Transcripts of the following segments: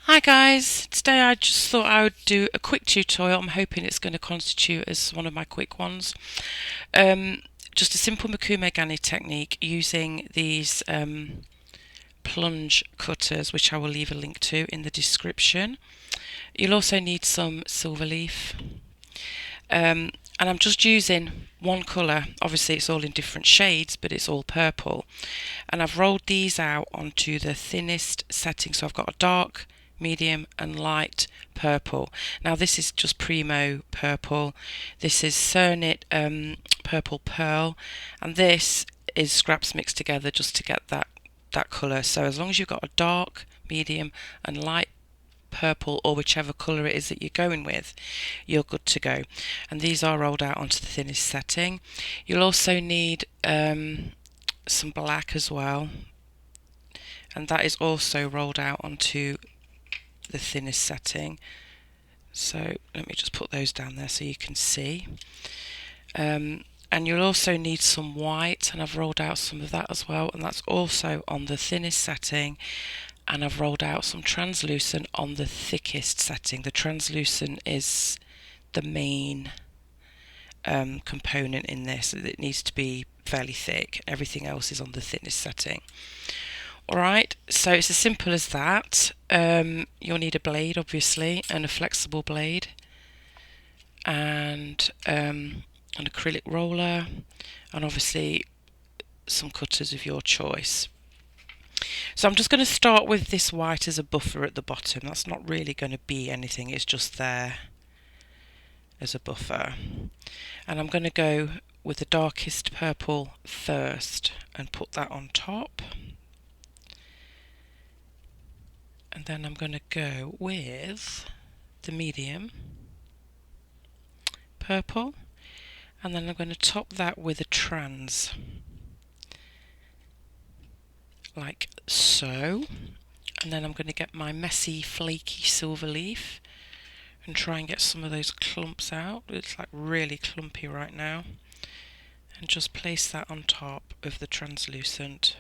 Hi guys, today I just thought I would do a quick tutorial. I'm hoping it's going to constitute as one of my quick ones. Um, just a simple Mokume Gane technique using these plunge cutters, which I will leave a link to in the description. You'll also need some silver leaf. And I'm just using one colour. Obviously it's all in different shades, but it's all purple. And I've rolled these out onto the thinnest setting. So I've got a dark, medium and light purple. Now this is just Primo purple. This is Cernit purple pearl. And this is scraps mixed together just to get that colour. So as long as you've got a dark, medium and light purple or whichever colour it is that you're going with, you're good to go. And these are rolled out onto the thinnest setting. You'll also need some black as well, and that is also rolled out onto the thinnest setting. So let me just put those down there so you can see. And you'll also need some white, and I've rolled out some of that as well, and that's also on the thinnest setting. And I've rolled out some translucent on the thickest setting. The translucent is the main component in this. It needs to be fairly thick. Everything else is on the thinnest setting. Alright, so it's as simple as that. You'll need a blade, obviously, and a flexible blade, and an acrylic roller, and obviously some cutters of your choice. So I'm just going to start with this white as a buffer at the bottom. That's not really going to be anything, it's just there as a buffer. And I'm going to go with the darkest purple first and put that on top. And then I'm going to go with the medium purple, and then I'm going to top that with a trans, like so. And then I'm going to get my messy flaky silver leaf and try and get some of those clumps out. It's like really clumpy right now, and just place that on top of the translucent.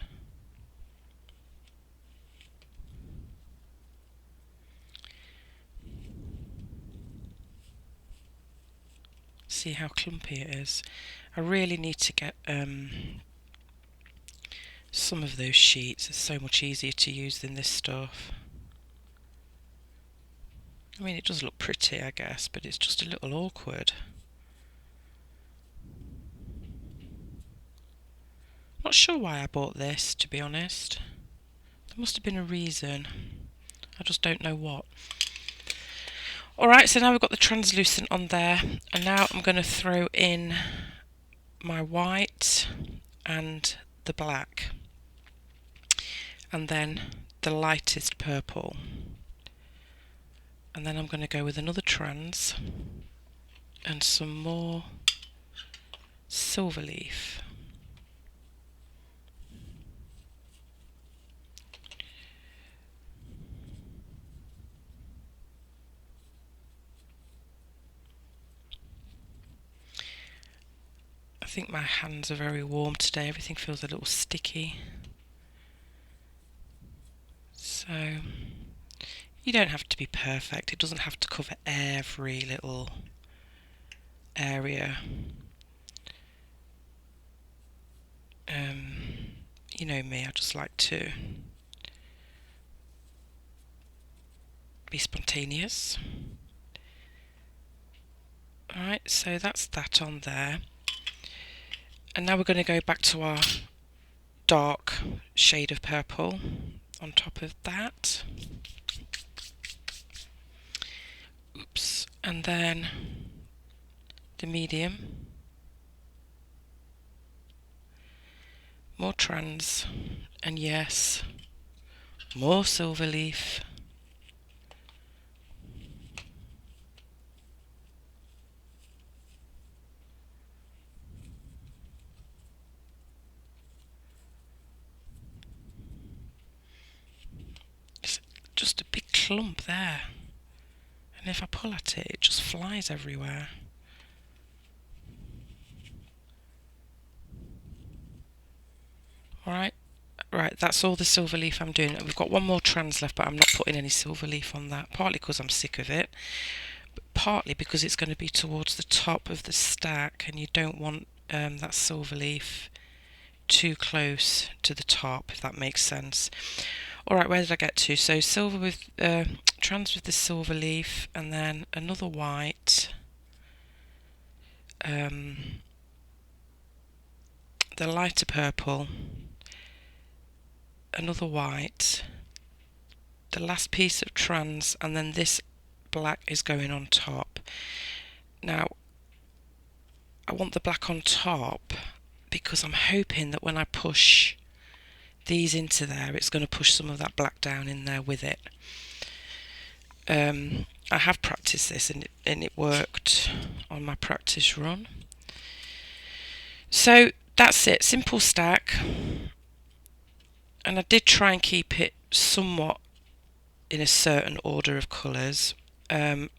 See how clumpy it is. I really need to get some of those sheets. It's so much easier to use than this stuff. I mean, it does look pretty, I guess, but it's just a little awkward. Not sure why I bought this, to be honest. There must have been a reason. I just don't know what. Alright, so now we've got the translucent on there, and now I'm going to throw in my white and the black, and then the lightest purple. And then I'm going to go with another trans and some more silver leaf. I think my hands are very warm today. Everything feels a little sticky. So you don't have to be perfect. It doesn't have to cover every little area. You know me, I just like to be spontaneous. Alright, so that's that on there. And now we're going to go back to our dark shade of purple on top of that. Oops. And then the medium. More trans. And yes, more silver leaf. Just a big clump there, and if I pull at it, it just flies everywhere. Alright, Alright, that's all the silver leaf I'm doing. We've got one more trans left, but I'm not putting any silver leaf on that, partly because I'm sick of it, but partly because it's going to be towards the top of the stack and you don't want that silver leaf too close to the top, if that makes sense. Alright, where did I get to? So silver with trans with the silver leaf, and then another white, the lighter purple, another white, the last piece of trans, and then this black is going on top. Now I want the black on top because I'm hoping that when I push these into there, it's going to push some of that black down in there with it. I have practiced this and it worked on my practice run. So that's it, simple stack, and I did try and keep it somewhat in a certain order of colours. I'm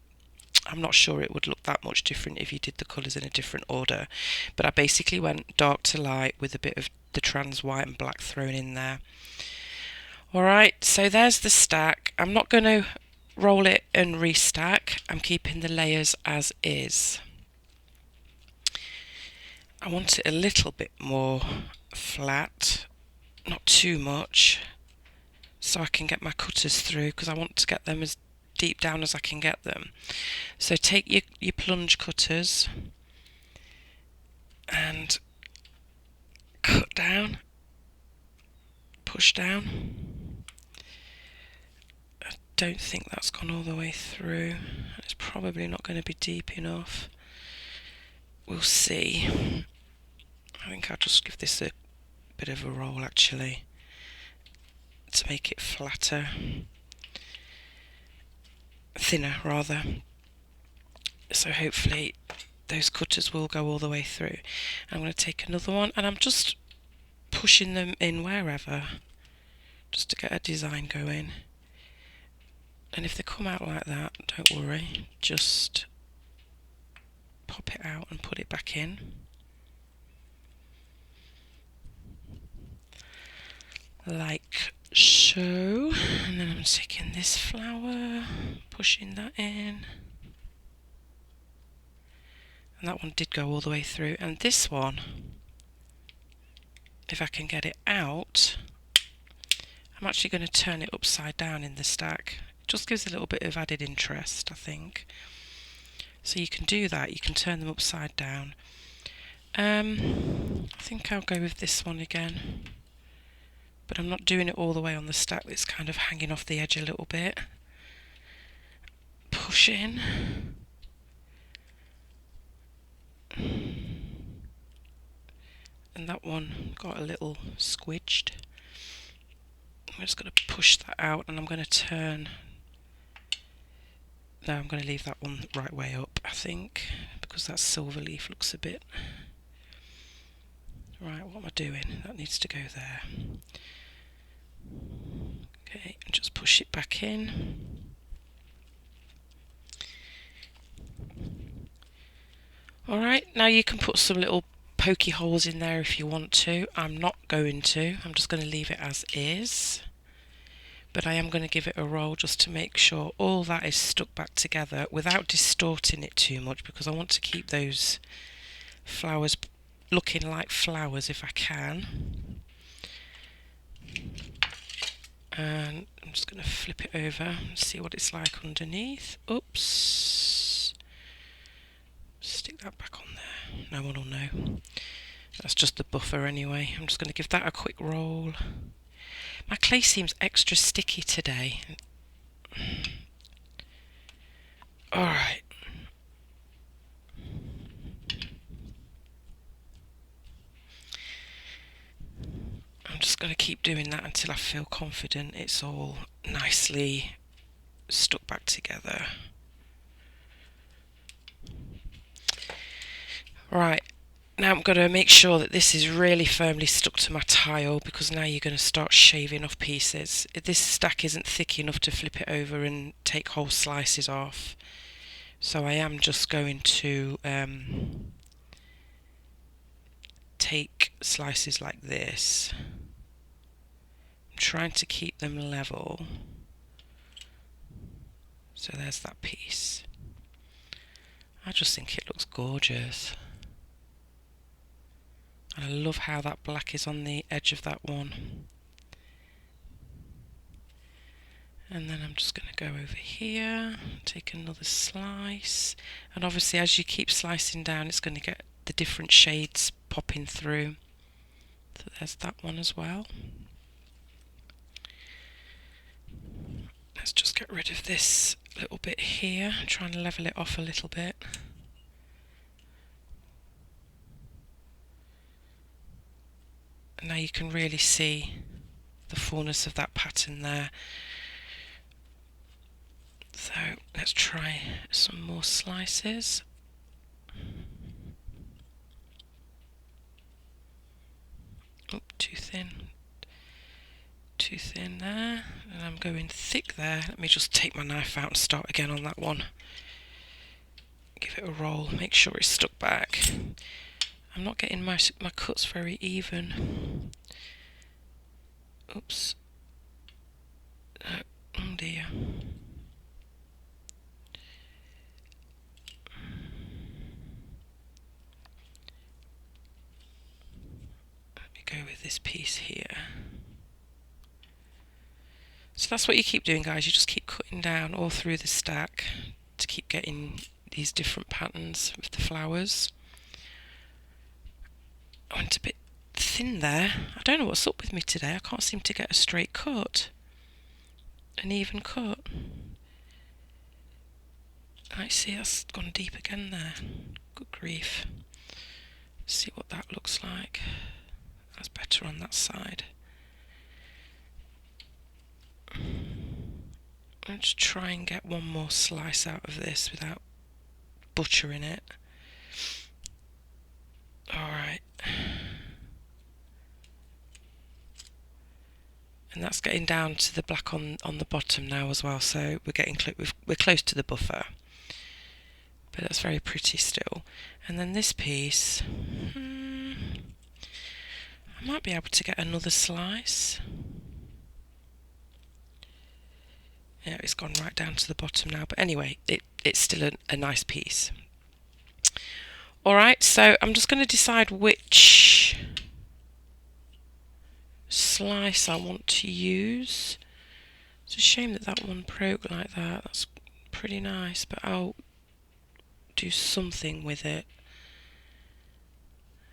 not sure it would look that much different if you did the colours in a different order, but I basically went dark to light with a bit of the trans white and black thrown in there. Alright, so there's the stack. I'm not going to roll it and restack, I'm keeping the layers as is. I want it a little bit more flat, not too much, so I can get my cutters through, because I want to get them as deep down as I can get them. So take your plunge cutters and cut down, push down. I don't think that's gone all the way through. It's probably not going to be deep enough. We'll see. I think I'll just give this a bit of a roll actually to make it flatter, thinner rather. So hopefully those cutters will go all the way through. I'm going to take another one and I'm just pushing them in wherever, just to get a design going. And if they come out like that, don't worry, just pop it out and put it back in. Like so. And then I'm taking this flower, pushing that in. And that one did go all the way through. And this one, if I can get it out, I'm actually going to turn it upside down in the stack. It just gives a little bit of added interest, I think. So you can do that, you can turn them upside down. I think I'll go with this one again. But I'm not doing it all the way on the stack, it's kind of hanging off the edge a little bit. Push in. And that one got a little squidged. I'm just going to push that out and I'm going to turn. No, I'm going to leave that one right way up, I think, because that silver leaf looks a bit. Right, what am I doing? That needs to go there. Okay, and just push it back in. Alright, now you can put some little pokey holes in there if you want to. I'm not going to. I'm just going to leave it as is. But I am going to give it a roll just to make sure all that is stuck back together without distorting it too much, because I want to keep those flowers looking like flowers if I can. And I'm just going to flip it over and see what it's like underneath. Oops. Stick that back on there. No one will know. That's just the buffer anyway. I'm just going to give that a quick roll. My clay seems extra sticky today. Alright. I'm just going to keep doing that until I feel confident it's all nicely stuck back together. Right. Now I'm going to make sure that this is really firmly stuck to my tile, because now you're going to start shaving off pieces. This stack isn't thick enough to flip it over and take whole slices off. So I am just going to take slices like this trying to keep them level. So there's that piece. I just think it looks gorgeous. And I love how that black is on the edge of that one. And then I'm just going to go over here, take another slice. And obviously as you keep slicing down, it's going to get the different shades popping through. So there's that one as well. Let's just get rid of this little bit here, try and level it off a little bit. And now you can really see the fullness of that pattern there. So let's try some more slices. Oh, too thin. Too thin there. And I'm going thick there. Let me just take my knife out and start again on that one. Give it a roll, make sure it's stuck back. I'm not getting my cuts very even. Oops. Oh dear. Let me go with this piece here. So that's what you keep doing, guys. You just keep cutting down all through the stack to keep getting these different patterns with the flowers. I went a bit thin there. I don't know what's up with me today. I can't seem to get a straight cut, an even cut. I see that's gone deep again there. Good grief. Let's see what that looks like. That's better on that side. I'll just try and get one more slice out of this without butchering it. Alright. And that's getting down to the black on the bottom now as well, so we're getting we're close to the buffer. But that's very pretty still. And then this piece, I might be able to get another slice. Yeah, it's gone right down to the bottom now, but anyway, it's still a nice piece. Alright, so I'm just going to decide which slice I want to use. It's a shame that that one broke like that. That's pretty nice, but I'll do something with it.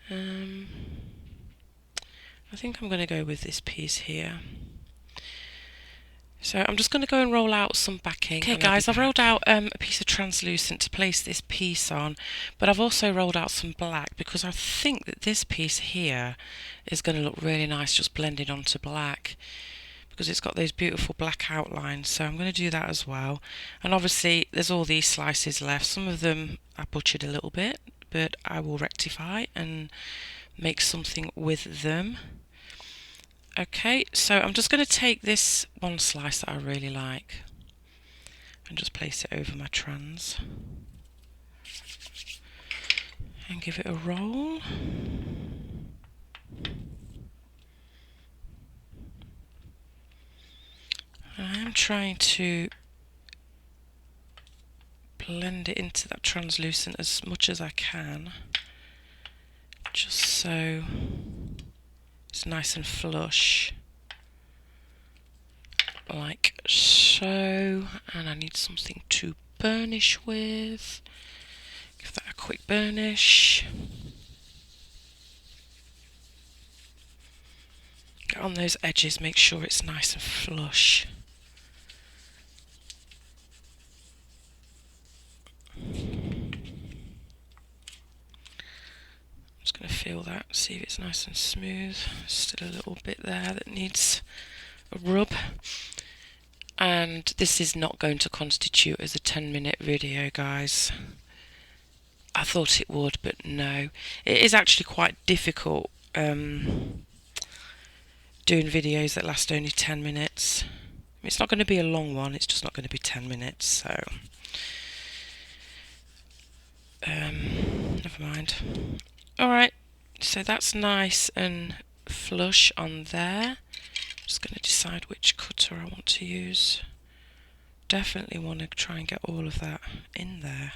I think I'm going to go with this piece here. So I'm just going to go and roll out some backing. Okay guys, I've rolled out a piece of translucent to place this piece on, but I've also rolled out some black because I think that this piece here is going to look really nice just blended onto black, because it's got those beautiful black outlines. So I'm going to do that as well. And obviously there's all these slices left. Some of them I butchered a little bit, but I will rectify and make something with them. Okay, so I'm just going to take this one slice that I really like and just place it over my trans and give it a roll. I'm trying to blend it into that translucent as much as I can, just so it's nice and flush, like so. And I need something to burnish with. Give that a quick burnish. Get on those edges, make sure it's nice and flush. Just going to feel that, see if it's nice and smooth. Still a little bit there that needs a rub. And this is not going to constitute as a 10-minute video, guys. I thought it would, but no. It is actually quite difficult doing videos that last only 10 minutes. It's not going to be a long one, it's just not going to be 10 minutes, so never mind. Alright, so that's nice and flush on there. Just going to decide which cutter I want to use. Definitely want to try and get all of that in there.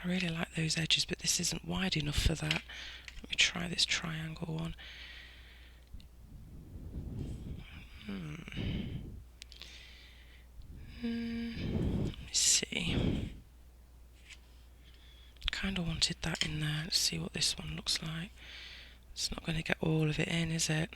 I really like those edges, but this isn't wide enough for that. Let me try this triangle one. Let me see. Kind of wanted that in there. Let's see what this one looks like. It's not going to get all of it in, is it?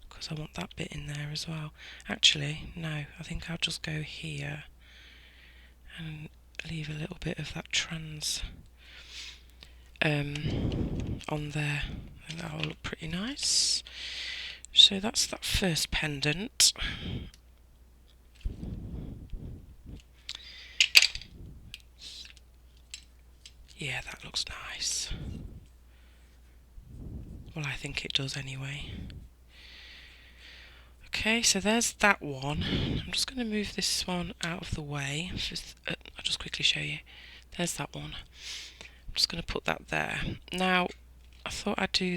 Because I want that bit in there as well. Actually, no, I think I'll just go here and leave a little bit of that trans on there. I think that will look pretty nice. So that's that first pendant. Yeah, that looks nice. Well, I think it does anyway. Okay, so there's that one. I'm just going to move this one out of the way. I'll just quickly show you. There's that one. I'm just going to put that there. Now, I thought I'd do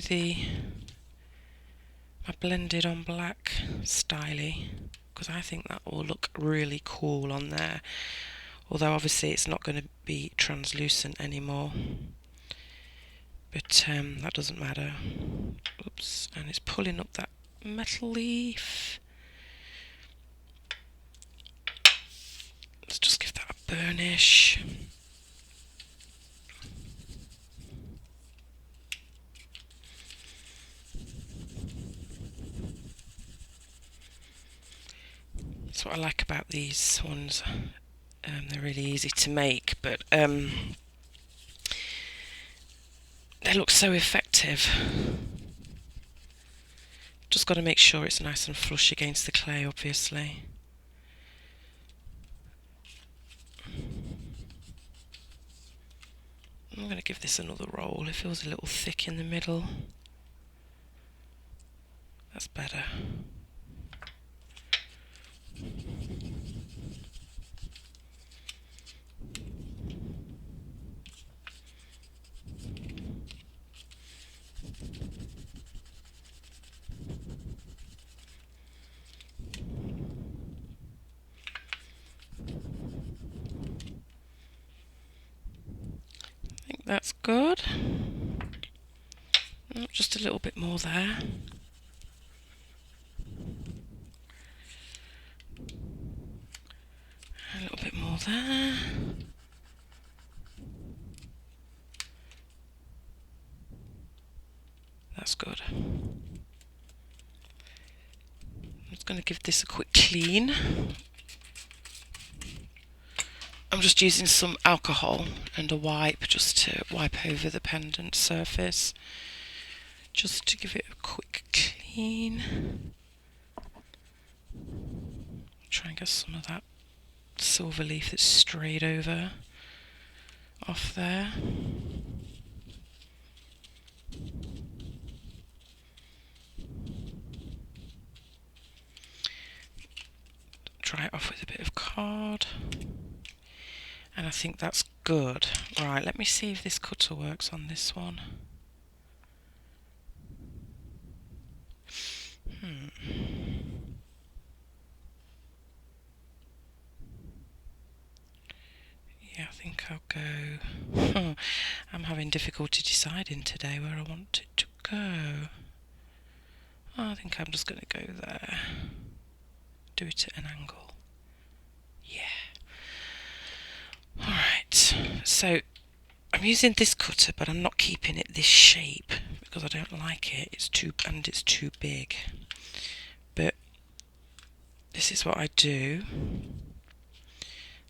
my blended on black styly, because I think that will look really cool on there. Although obviously it's not going to be translucent anymore. But that doesn't matter. Oops, and it's pulling up that metal leaf. Let's just give that a burnish. That's what I like about these ones. They're really easy to make, but they look so effective. Just got to make sure it's nice and flush against the clay, obviously. I'm going to give this another roll. It feels a little thick in the middle. That's better. That's good. Oh, just a little bit more there. A little bit more there. That's good. I'm just going to give this a quick clean. I'm just using some alcohol and a wipe just to wipe over the pendant surface, just to give it a quick clean. Try and get some of that silver leaf that's strayed over off there. Dry it off with a bit of card. And I think that's good. Right, let me see if this cutter works on this one. Yeah, I think I'll go... I'm having difficulty deciding today where I want it to go. I think I'm just going to go there. Do it at an angle. Yeah. Alright, so I'm using this cutter, but I'm not keeping it this shape because I don't like it. It's too big. But this is what I do.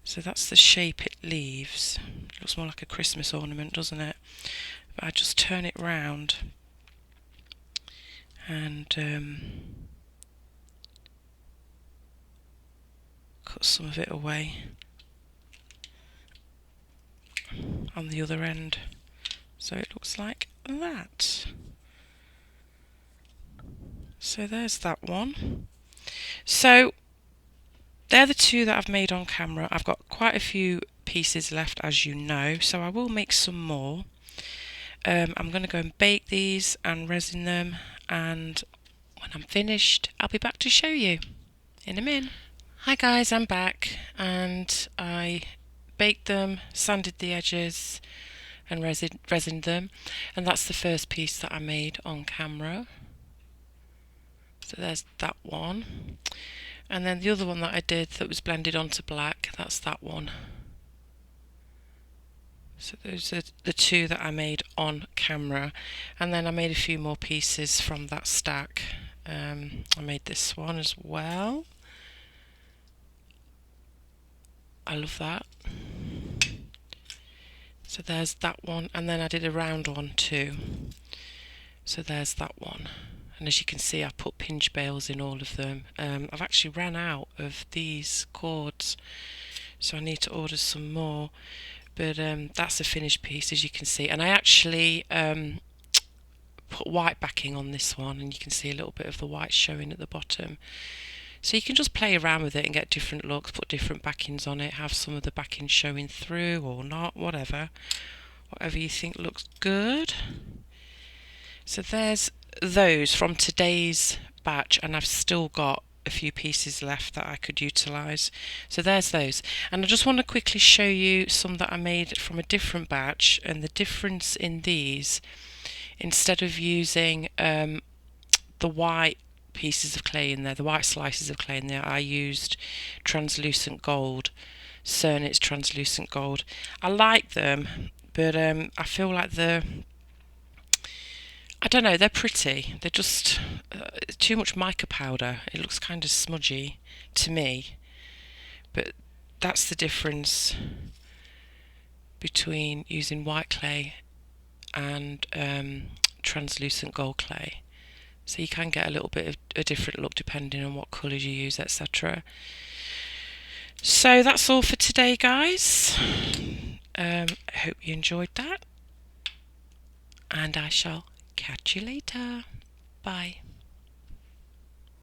So that's the shape it leaves. It looks more like a Christmas ornament, doesn't it? But I just turn it round and cut some of it away on the other end. So it looks like that. So there's that one. So they're the two that I've made on camera. I've got quite a few pieces left, as you know, so I will make some more. I'm going to go and bake these and resin them, and when I'm finished I'll be back to show you in a minute. Hi guys, I'm back, and I baked them, sanded the edges and resined them, and that's the first piece that I made on camera. So there's that one, and then the other one that I did that was blended onto black, that's that one. So those are the two that I made on camera, and then I made a few more pieces from that stack. I made this one as well. I love that. So there's that one, and then I did a round one too. So there's that one, and as you can see I put pinch bails in all of them. I've actually ran out of these cords, so I need to order some more, but that's a finished piece, as you can see. And I actually put white backing on this one, and you can see a little bit of the white showing at the bottom. So you can just play around with it and get different looks, put different backings on it, have some of the backing showing through or not, whatever you think looks good. So there's those from today's batch, and I've still got a few pieces left that I could utilise. So there's those, and I just want to quickly show you some that I made from a different batch, and the difference in these, instead of using the white pieces of clay in there, the white slices of clay in there, I used translucent gold, Cernit's translucent gold. I like them, but I feel like I don't know, they're pretty. They're just too much mica powder. It looks kind of smudgy to me. But that's the difference between using white clay and translucent gold clay. So you can get a little bit of a different look depending on what colours you use, etc. So that's all for today, guys. I hope you enjoyed that, and I shall catch you later. Bye.